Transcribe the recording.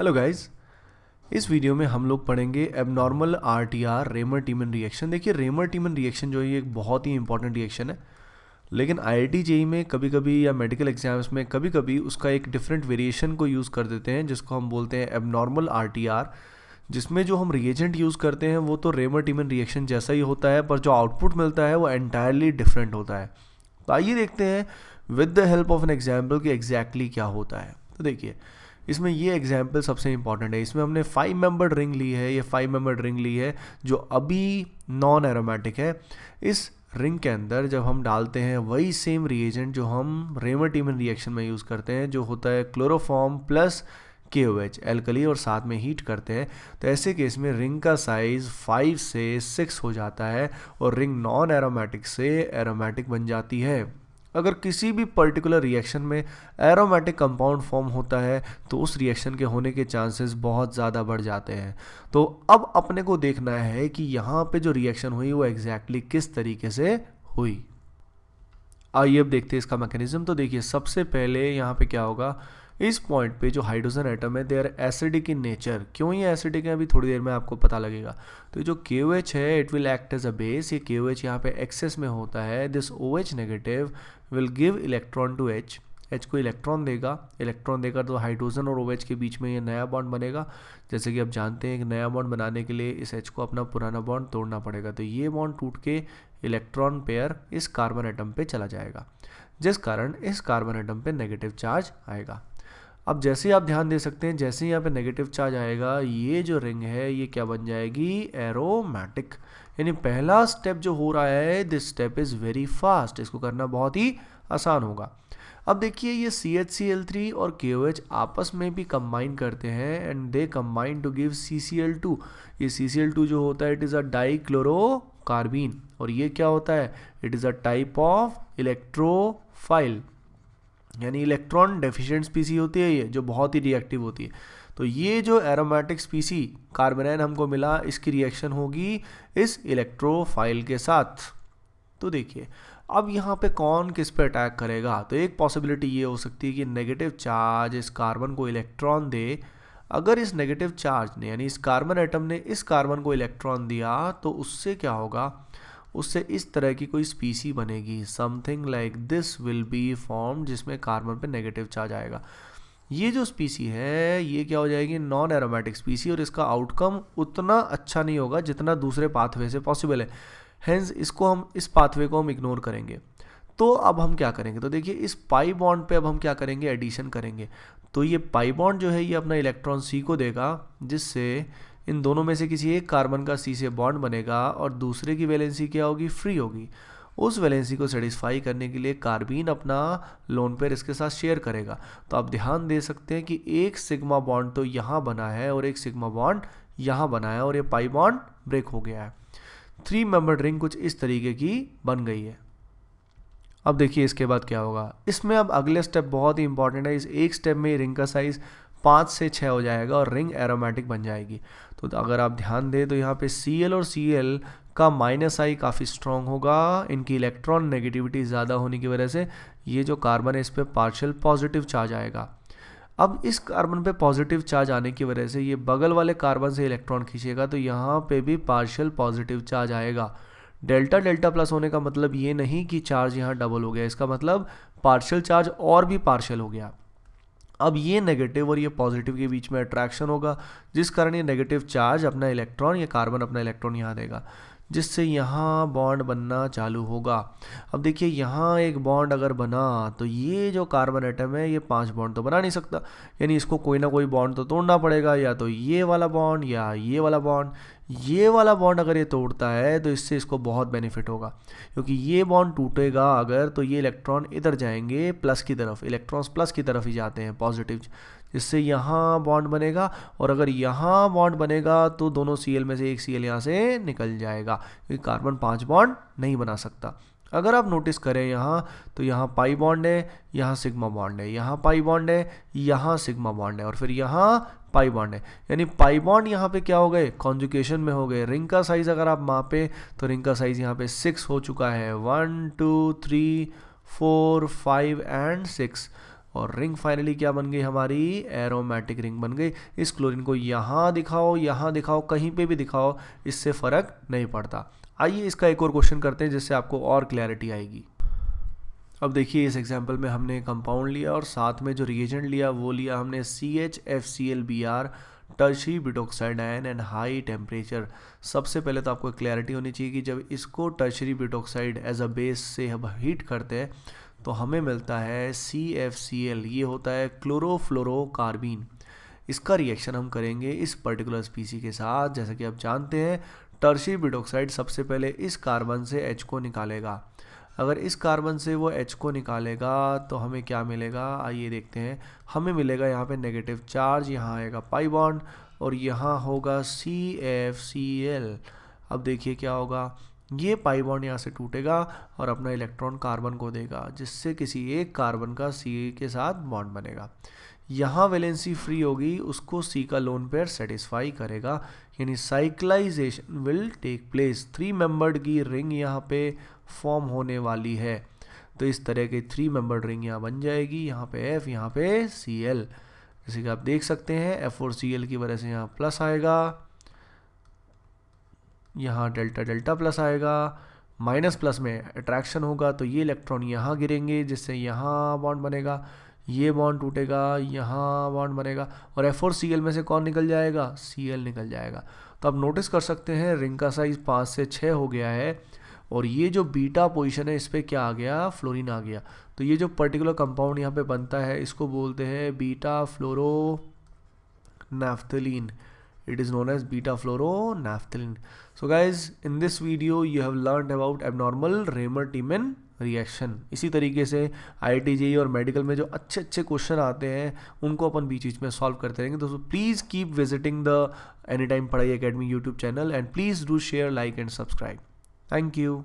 Hello guys, इस video में हम लोग पढ़ेंगे एबनॉर्मल आरटीआर रेमर टीमन रिएक्शन। देखिए, रेमर टीमन रिएक्शन जो है ये एक बहुत ही इंपॉर्टेंट रिएक्शन है, लेकिन आईआईटी जेई में कभी कभी या मेडिकल एग्जाम्स में कभी कभी उसका एक डिफरेंट वेरिएशन को यूज़ कर देते हैं जिसको हम बोलते हैं एबनॉर्मल आरटीआर, जिसमें जो हम रिएजेंट यूज़ करते हैं वो तो रेमर टीमन रिएक्शन जैसा ही होता है, पर जो आउटपुट मिलता है वो एंटायरली डिफरेंट होता है। तो आइए देखते हैं with the help of an example कि एग्जैक्टली क्या होता है। तो देखिए, इसमें ये एग्जाम्पल सबसे इंपॉर्टेंट है। इसमें हमने 5 मेंबर्ड रिंग ली है, ये 5 मेंबर्ड रिंग ली है जो अभी नॉन एरोमेटिक है। इस रिंग के अंदर जब हम डालते हैं वही सेम रिएजेंट जो हम रेमर टीमन रिएक्शन में यूज़ करते हैं, जो होता है क्लोरोफॉर्म प्लस KOH एल्कली, और साथ में हीट करते हैं, तो ऐसे केस में रिंग का साइज़ 5 से 6 हो जाता है और रिंग नॉन एरोमेटिक से एरोमेटिक बन जाती है। अगर किसी भी पर्टिकुलर रिएक्शन में एरोमेटिक कंपाउंड फॉर्म होता है तो उस रिएक्शन के होने के चांसेस बहुत ज़्यादा बढ़ जाते हैं। तो अब अपने को देखना है कि यहाँ पे जो रिएक्शन हुई वो एग्जैक्टली किस तरीके से हुई। आइए अब देखते हैं इसका मैकेनिज्म। तो देखिए, सबसे पहले यहाँ पे क्या होगा, इस पॉइंट पे जो हाइड्रोजन एटम है they are acidic in nature. क्यों ये एसिडिक है अभी थोड़ी देर में आपको पता लगेगा। तो जो KOH है it will act as a base. ये KOH यहाँ पे एक्सेस में होता है। This OH negative will give electron to H। H को इलेक्ट्रॉन देगा तो हाइड्रोजन और OH के बीच में ये नया बॉन्ड बनेगा। जैसे कि आप जानते हैं, एक नया बॉन्ड बनाने के लिए इस H को अपना पुराना बॉन्ड तोड़ना पड़ेगा। तो ये बॉन्ड टूट के इलेक्ट्रॉन पेयर इस कार्बन एटम पे चला जाएगा, जिस कारण इस कार्बन एटम पे नेगेटिव चार्ज आएगा। अब जैसे ही आप ध्यान दे सकते हैं, जैसे ही यहाँ पे नेगेटिव चार्ज आएगा, ये जो रिंग है ये क्या बन जाएगी, एरोमेटिक। यानी पहला स्टेप जो हो रहा है, this step is very fast, इसको करना बहुत ही आसान होगा। अब देखिए, ये CHCl3 और KOH आपस में भी कंबाइन करते हैं and they combine to give CCl2। ये CCl2 जो होता है इट इज़ अ डाइक्लोरोकार्बीन, और ये क्या होता है, it is a type of electrophile, यानी इलेक्ट्रॉन डेफिशिएंट स्पीसी होती है ये, जो बहुत ही रिएक्टिव होती है। तो ये जो एरोमेटिक स्पीसी कार्बोनाइन हमको मिला, इसकी रिएक्शन होगी इस इलेक्ट्रोफाइल के साथ। तो देखिए, अब यहाँ पे कौन किस पे अटैक करेगा। तो एक पॉसिबिलिटी ये हो सकती है कि नेगेटिव चार्ज इस कार्बन को इलेक्ट्रॉन दे। अगर इस नेगेटिव चार्ज ने, यानी इस कार्बन एटम ने इस कार्बन को इलेक्ट्रॉन दिया, तो उससे क्या होगा, उससे इस तरह की कोई स्पीसी बनेगी, something like this will be form, जिसमें कार्बन पे नेगेटिव चार्ज आएगा। ये जो स्पीसी है ये क्या हो जाएगी, नॉन एरोमेटिक स्पीसी, और इसका आउटकम उतना अच्छा नहीं होगा जितना दूसरे पाथवे से पॉसिबल है। हेंस इस पाथवे को हम इग्नोर करेंगे। तो अब हम क्या करेंगे, तो देखिए, इस पाई बॉन्ड पे अब हम क्या करेंगे, एडिशन करेंगे। तो ये पाई बॉन्ड जो है ये अपना इलेक्ट्रॉन C को देगा, जिससे इन दोनों में से किसी एक कार्बन का C से बॉन्ड बनेगा और दूसरे की वैलेंसी क्या होगी, फ्री होगी। उस वैलेंसी को सेटिस्फाई करने के लिए कार्बीन अपना लोन पेयर इसके साथ शेयर करेगा। तो आप ध्यान दे सकते हैं कि एक सिग्मा बॉन्ड तो यहाँ बना है और एक सिग्मा बॉन्ड यहाँ बना है, और ये पाई बॉन्ड ब्रेक हो गया है। 3 मेंबर्ड रिंग कुछ इस तरीके की बन गई है। अब देखिए इसके बाद क्या होगा। इसमें अब अगले स्टेप बहुत ही इंपॉर्टेंट है। इस एक स्टेप में रिंग का साइज 5 से 6 हो जाएगा और रिंग एरोमेटिक बन जाएगी। तो अगर आप ध्यान दें तो यहाँ पे Cl और Cl का -I काफ़ी स्ट्रॉन्ग होगा। इनकी इलेक्ट्रॉन नेगेटिविटी ज़्यादा होने की वजह से ये जो कार्बन है इस पर पार्शियल पॉजिटिव चार्ज आएगा। अब इस कार्बन पे पॉजिटिव चार्ज आने की वजह से ये बगल वाले कार्बन से इलेक्ट्रॉन खींचेगा, तो यहाँ पे भी पार्शियल पॉजिटिव चार्ज आएगा। डेल्टा डेल्टा प्लस होने का मतलब ये नहीं कि चार्ज यहाँ डबल हो गया, इसका मतलब पार्शियल चार्ज और भी पार्शियल हो गया। अब ये नेगेटिव और ये पॉजिटिव के बीच में अट्रैक्शन होगा, जिस कारण ये नेगेटिव चार्ज अपना इलेक्ट्रॉन, ये कार्बन अपना इलेक्ट्रॉन यहाँ देगा, जिससे यहाँ बॉन्ड बनना चालू होगा। अब देखिए, यहाँ एक बॉन्ड अगर बना तो ये जो कार्बन एटम है ये 5 बॉन्ड तो बना नहीं सकता, यानी इसको कोई ना कोई बॉन्ड तो तोड़ना पड़ेगा, या तो ये वाला बॉन्ड या ये वाला बॉन्ड। ये वाला बॉन्ड अगर ये तोड़ता है तो इससे इसको बहुत बेनिफिट होगा, क्योंकि ये बॉन्ड टूटेगा अगर तो ये इलेक्ट्रॉन इधर जाएंगे प्लस की तरफ, इलेक्ट्रॉन्स प्लस की तरफ ही जाते हैं पॉजिटिव, जिससे यहाँ बॉन्ड बनेगा। और अगर यहाँ बॉन्ड बनेगा तो दोनों Cl में से एक Cl यहाँ से निकल जाएगा, क्योंकि कार्बन 5 बॉन्ड नहीं बना सकता। अगर आप नोटिस करें यहाँ, तो यहाँ पाई बॉन्ड है, यहाँ सिग्मा बॉन्ड है, यहाँ पाई बॉन्ड है, यहाँ सिग्मा बॉन्ड है, और फिर यहाँ पाई बॉन्ड है। यानी पाई बॉन्ड यहाँ पे क्या हो गए, कॉन्जुगेशन में हो गए। रिंग का साइज अगर आप मापे तो रिंग का साइज यहाँ पे 6 हो चुका है। 1 2 3 4 5 एंड 6। और रिंग फाइनली क्या बन गई हमारी, एरोमेटिक रिंग बन गई। इस क्लोरीन को यहाँ दिखाओ, कहीं पे भी दिखाओ, इससे फ़र्क नहीं पड़ता। आइए इसका एक और क्वेश्चन करते हैं जिससे आपको और क्लैरिटी आएगी। अब देखिए इस एग्जांपल में हमने कंपाउंड लिया और साथ में जो रिएजेंट लिया वो लिया हमने CHFClBr tertiary butoxide ion and high temperature. सबसे पहले तो आपको क्लैरिटी होनी चाहिए कि जब इसको tertiary butoxide as a base से हम हीट करते हैं तो हमें मिलता है CFCl, ये होता है क्लोरोफ्लोरोकार्बीन। इसका रिएक्शन हम करेंगे इस पर्टिकुलर स्पीसी के साथ। जैसा कि आप जानते हैं टर्शरी ब्यूटोक्साइड सबसे पहले इस कार्बन से H को निकालेगा। अगर इस कार्बन से वो H को निकालेगा तो हमें क्या मिलेगा, आइए देखते हैं। हमें मिलेगा यहाँ पे नेगेटिव चार्ज, यहाँ आएगा पाई बॉन्ड और यहाँ होगा CFCl। अब देखिए क्या होगा, ये पाई बॉन्ड यहाँ से टूटेगा और अपना इलेक्ट्रॉन कार्बन को देगा, जिससे किसी एक कार्बन का C के साथ बॉन्ड बनेगा। यहाँ वैलेंसी फ्री होगी, उसको C का लोन पेयर सेटिस्फाई करेगा, यानी cyclization will take place. 3 membered की रिंग यहाँ पे फॉर्म होने वाली है। तो इस तरह की 3 मेंबर्ड रिंग यहाँ बन जाएगी, यहाँ पे F, यहाँ पे Cl। जैसे कि आप देख सकते हैं F4Cl की वजह से यहाँ प्लस आएगा, यहाँ डेल्टा डेल्टा प्लस आएगा, माइनस प्लस में अट्रैक्शन होगा तो ये इलेक्ट्रॉन यहाँ गिरेंगे, जिससे यहाँ बॉन्ड बनेगा, ये बॉन्ड टूटेगा, यहाँ बॉन्ड बनेगा और F4Cl में से कौन निकल जाएगा, Cl निकल जाएगा। तो आप नोटिस कर सकते हैं रिंग का साइज 5 से 6 हो गया है और ये जो बीटा पोजीशन है इस पर क्या आ गया, फ्लोरीन आ गया। तो ये जो पर्टिकुलर कंपाउंड यहाँ पे बनता है इसको बोलते हैं beta fluoro naphthalene. It is known as beta fluoronaphthalene. So guys, in this video you have learned about abnormal Raymer-Tiemann reaction. इसी तरीके से IIT JEE और मेडिकल में जो अच्छे अच्छे क्वेश्चन आते हैं उनको अपन बीच बीच में सॉल्व करते रहेंगे। दोस्तों please keep visiting the any time पढ़ाई academy YouTube channel and please do share, like and subscribe. Thank you.